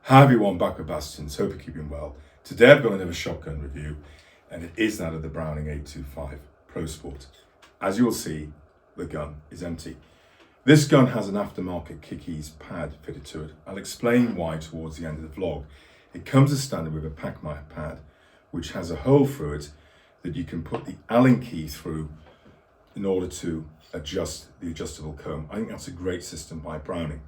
Hi everyone, back with Bassington. Hope you're keeping well. Today I've got another shotgun review, and it is that of the Browning 825 Pro Sport. As you'll see, the gun is empty. This gun has an aftermarket Kickies pad fitted to it. I'll explain why towards the end of the vlog. It comes as standard with a Packmeyer pad, which has a hole through it that you can put the Allen key through in order to adjust the adjustable comb. I think that's a great system by Browning.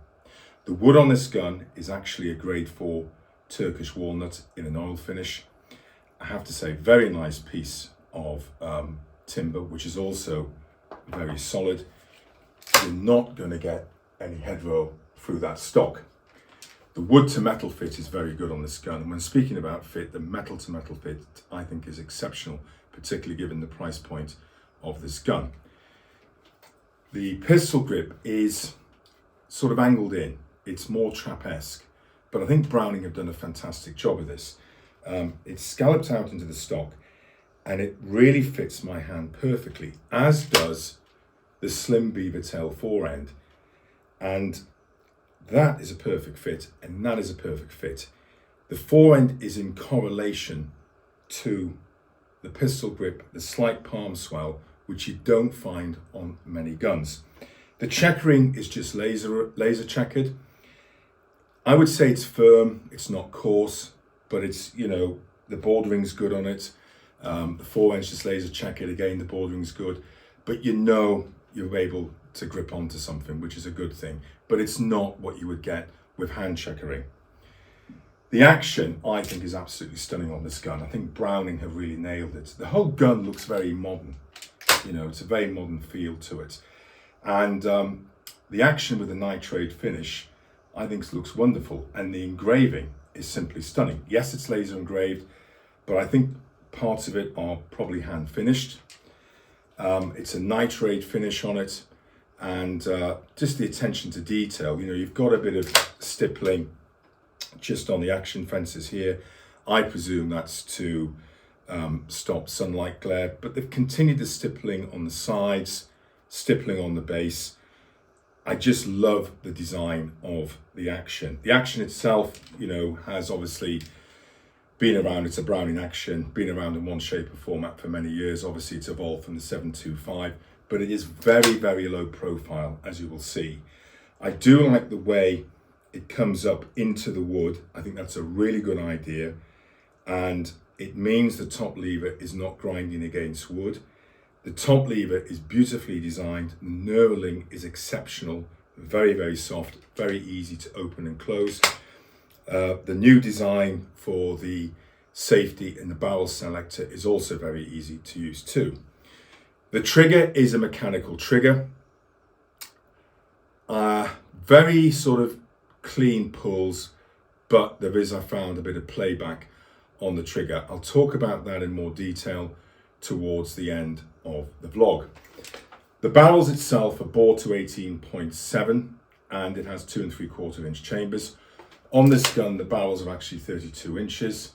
The wood on this gun is actually a grade 4 Turkish walnut in an oil finish. I have to say, very nice piece of timber, which is also very solid. You're not going to get any headroll through that stock. The wood to metal fit is very good on this gun. And when speaking about fit, the metal to metal fit I think is exceptional, particularly given the price point of this gun. The pistol grip is sort of angled in. It's more trap-esque, but I think Browning have done a fantastic job of this. It's scalloped out into the stock, and it really fits my hand perfectly, as does the slim beaver tail forend. And that is a perfect fit, and that is a perfect fit. The forend is in correlation to the pistol grip, the slight palm swell, which you don't find on many guns. The checkering is just laser checkered. I would say it's firm, it's not coarse, but it's, the bordering's good on it. The forend's just laser checkered, again, the bordering's good, but you're able to grip onto something, which is a good thing, but it's not what you would get with hand checkering. The action, I think, is absolutely stunning on this gun. I think Browning have really nailed it. The whole gun looks very modern. It's a very modern feel to it. And the action with the nitrate finish, I think, looks wonderful. And the engraving is simply stunning. Yes, it's laser engraved, but I think parts of it are probably hand finished. It's a nitrate finish on it. And just the attention to detail. You've got a bit of stippling just on the action fences here. I presume that's to stop sunlight glare, but they've continued the stippling on the sides, stippling on the base. I just love the design of the action. The action itself, has obviously been around. It's a Browning action, been around in one shape or format for many years. Obviously, it's evolved from the 725, but it is very, very low profile, as you will see. I do like the way it comes up into the wood. I think that's a really good idea. And it means the top lever is not grinding against wood. The top lever is beautifully designed. The knurling is exceptional, very, very soft, very easy to open and close. The new design for the safety in the barrel selector is also very easy to use too. The trigger is a mechanical trigger. Very sort of clean pulls, but there is, I found, a bit of playback on the trigger. I'll talk about that in more detail towards the end of the vlog. The barrels itself are bore to 18.7, and it has 2 3/4 inch chambers. On this gun, the barrels are actually 32 inches.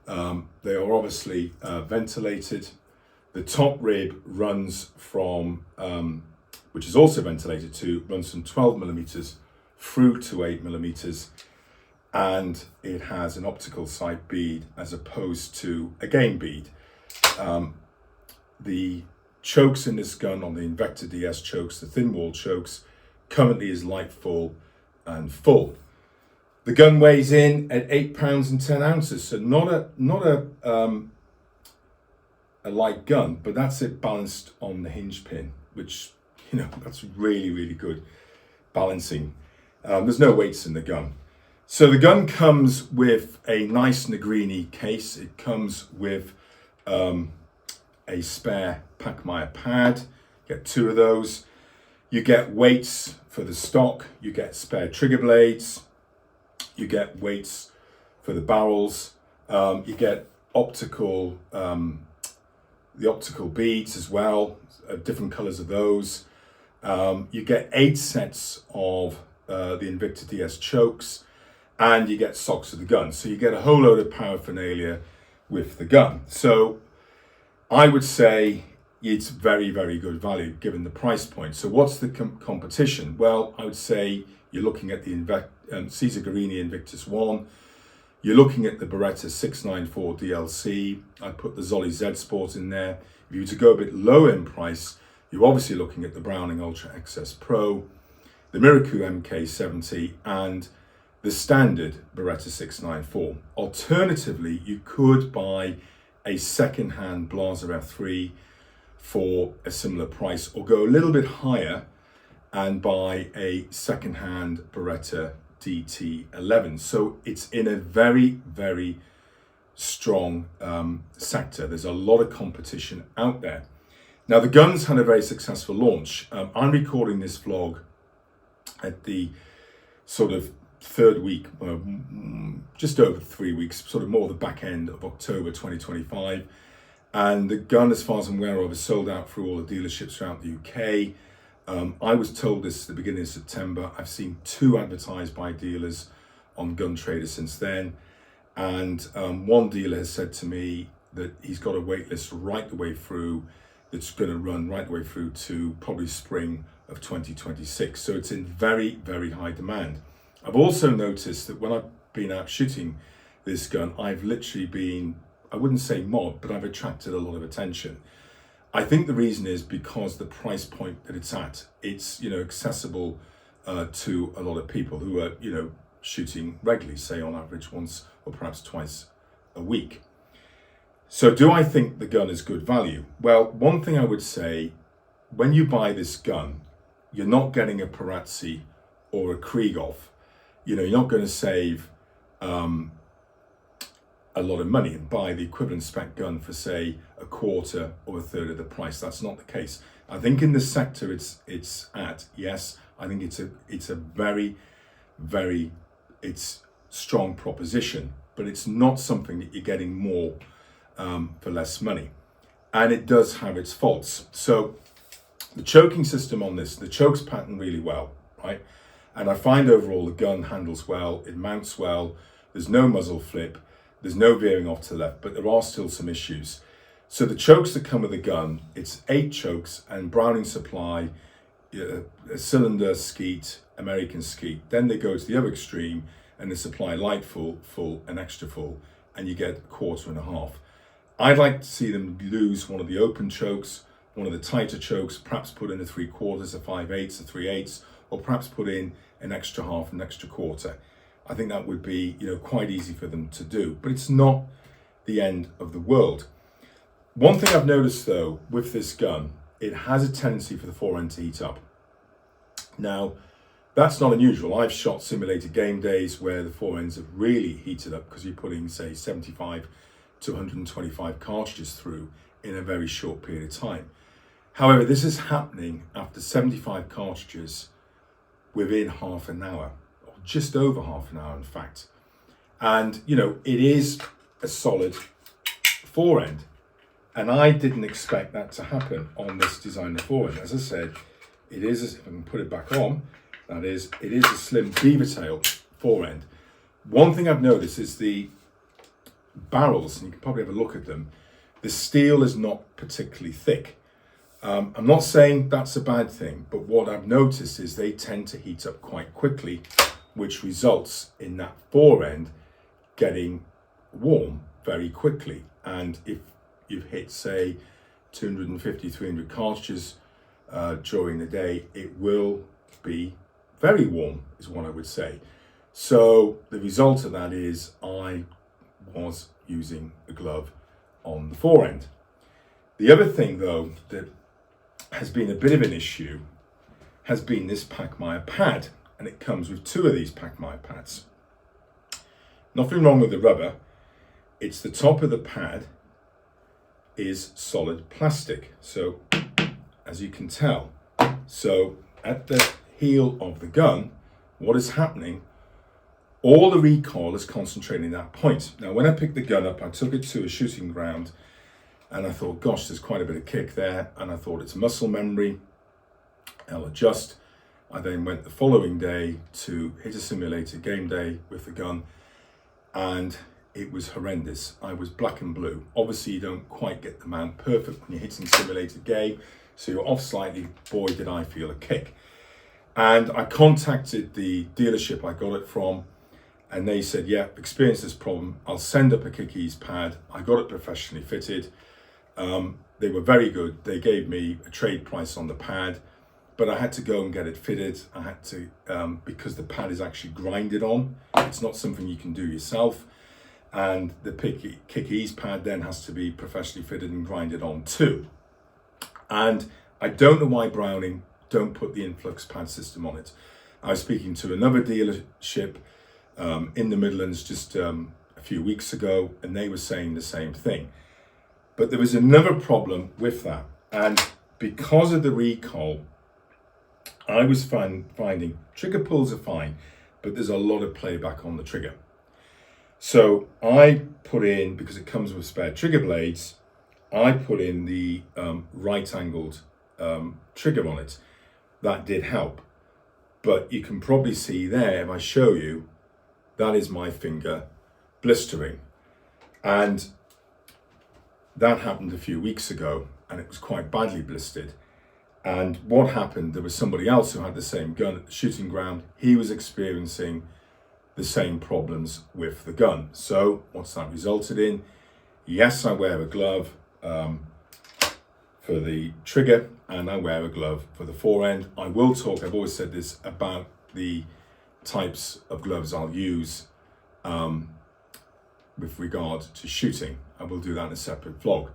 They are obviously ventilated. The top rib runs from, which is also ventilated too, runs from 12 millimeters through to 8 millimeters. And it has an optical sight bead as opposed to a game bead. The chokes in this gun on the Invector DS chokes, the thin wall chokes, currently is light full and full. The gun weighs in at 8 pounds and 10 ounces, so not a light gun, but that's it balanced on the hinge pin, which, that's really, really good balancing. There's no weights in the gun. So the gun comes with a nice Negrini case. It comes with a spare Packmeyer pad. You get 2 of those. You get weights for the stock. You get spare trigger blades. You get weights for the barrels. You get the optical beads as well, different colors of those. You get 8 sets of the Invicta DS chokes, and you get socks of the gun. So you get a whole load of paraphernalia with the gun. So I would say it's very, very good value given the price point. So what's the competition? Well, I would say you're looking at the Cesar Guerini Invictus 1. You're looking at the Beretta 694 DLC. I put the Zolly Z Sport in there. If you were to go a bit lower in price, you're obviously looking at the Browning Ultra XS Pro, the Miraku MK70, and the standard Beretta 694. Alternatively, you could buy a second-hand Blaser F3 for a similar price, or go a little bit higher and buy a second-hand Beretta DT11. So it's in a very, very strong sector. There's a lot of competition out there. Now, the gun's had a very successful launch. I'm recording this vlog at the sort of third week, just over 3 weeks, sort of more the back end of October 2025. And the gun, as far as I'm aware of, is sold out through all the dealerships throughout the UK. I was told this at the beginning of September. I've seen 2 advertised by dealers on Gun Trader since then. And one dealer has said to me that he's got a wait list right the way through, that's going to run right the way through to probably spring of 2026. So it's in very, very high demand. I've also noticed that when I've been out shooting this gun, I've literally been, I wouldn't say mobbed, but I've attracted a lot of attention. I think the reason is because the price point that it's at, it's, accessible to a lot of people who are, shooting regularly, say on average once or perhaps twice a week. So do I think the gun is good value? Well, one thing I would say, when you buy this gun, you're not getting a Perazzi or a Krieghoff. You're not going to save a lot of money and buy the equivalent spec gun for, say, a quarter or a third of the price. That's not the case. I think in the sector it's at, yes, I think it's a very, very, it's strong proposition, but it's not something that you're getting more for less money. And it does have its faults. So the choking system on this, the chokes pattern really well, right? And I find overall the gun handles well, it mounts well, there's no muzzle flip, there's no veering off to the left, but there are still some issues. So the chokes that come with the gun, it's 8 chokes, and Browning supply a cylinder, skeet, American skeet. Then they go to the other extreme and they supply light full, full, and extra full, and you get a quarter and a half. I'd like to see them lose one of the open chokes, one of the tighter chokes, perhaps put in a 3/4, a 5/8, a 3/8, or perhaps put in an extra half, an extra quarter. I think that would be, quite easy for them to do, but it's not the end of the world. One thing I've noticed though with this gun, it has a tendency for the forend to heat up. Now, that's not unusual. I've shot simulated game days where the forends have really heated up because you're putting, say, 75 to 125 cartridges through in a very short period of time. However, this is happening after 75 cartridges within half an hour, or just over half an hour, in fact. And, it is a solid forend. And I didn't expect that to happen on this designer forend. As I said, it is, if I can put it back on, that is, it is a slim beaver tail forend. One thing I've noticed is the barrels, and you can probably have a look at them, the steel is not particularly thick. I'm not saying that's a bad thing, but what I've noticed is they tend to heat up quite quickly, which results in that forend getting warm very quickly. And if you've hit, say, 250, 300 cartridges during the day, it will be very warm, is what I would say. So the result of that is I was using a glove on the forend. The other thing, though, that has been a bit of an issue has been this Pachmayr pad, and it comes with 2 of these Pachmayr pads. Nothing wrong with the rubber. It's the top of the pad is solid plastic, so as you can tell. So at the heel of the gun, what is happening, all the recoil is concentrating in that point. Now, when I picked the gun up, I took it to a shooting ground and I thought, gosh, there's quite a bit of kick there. And I thought it's muscle memory, I'll adjust. I then went the following day to hit a simulated game day with the gun, and it was horrendous. I was black and blue. Obviously, you don't quite get the mount perfect when you're hitting simulated game, so you're off slightly. Boy, did I feel a kick. And I contacted the dealership I got it from, and they said, yeah, experienced this problem. I'll send up a kick ease pad. I got it professionally fitted. They were very good. They gave me a trade price on the pad, but I had to go and get it fitted. I had to, because the pad is actually grinded on. It's not something you can do yourself. And the kick ease pad then has to be professionally fitted and grinded on too. And I don't know why Browning don't put the influx pad system on it. I was speaking to another dealership in the Midlands just a few weeks ago, and they were saying the same thing. But there was another problem with that. And because of the recall, I was finding trigger pulls are fine, but there's a lot of playback on the trigger. So I put in, because it comes with spare trigger blades, I put in the right angled trigger on it. That did help. But you can probably see there, if I show you, that is my finger blistering. And that happened a few weeks ago, and it was quite badly blistered. And what happened, there was somebody else who had the same gun at the shooting ground. He was experiencing the same problems with the gun. So what's that resulted in? Yes, I wear a glove for the trigger, and I wear a glove for the forend. I will talk, I've always said this, about the types of gloves I'll use with regard to shooting. I will do that in a separate vlog.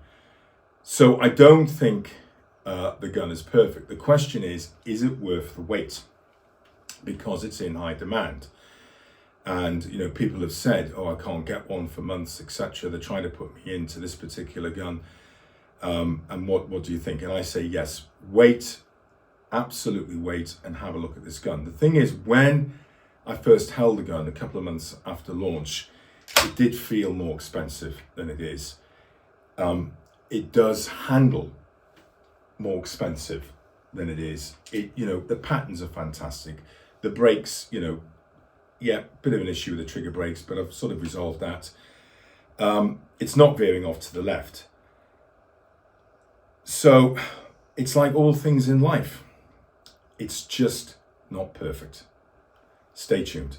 So I don't think the gun is perfect. The question is it worth the wait? Because it's in high demand. And, you know, people have said, oh, I can't get one for months, etc. They're trying to put me into this particular gun. And what do you think? And I say, yes, wait, absolutely wait and have a look at this gun. The thing is, when I first held the gun a couple of months after launch, it did feel more expensive than it is. It does handle more expensive than it is. You know, the patterns are fantastic. The brakes, you know, yeah, bit of an issue with the trigger brakes, but I've sort of resolved that. It's not veering off to the left. So it's like all things in life. It's just not perfect. Stay tuned.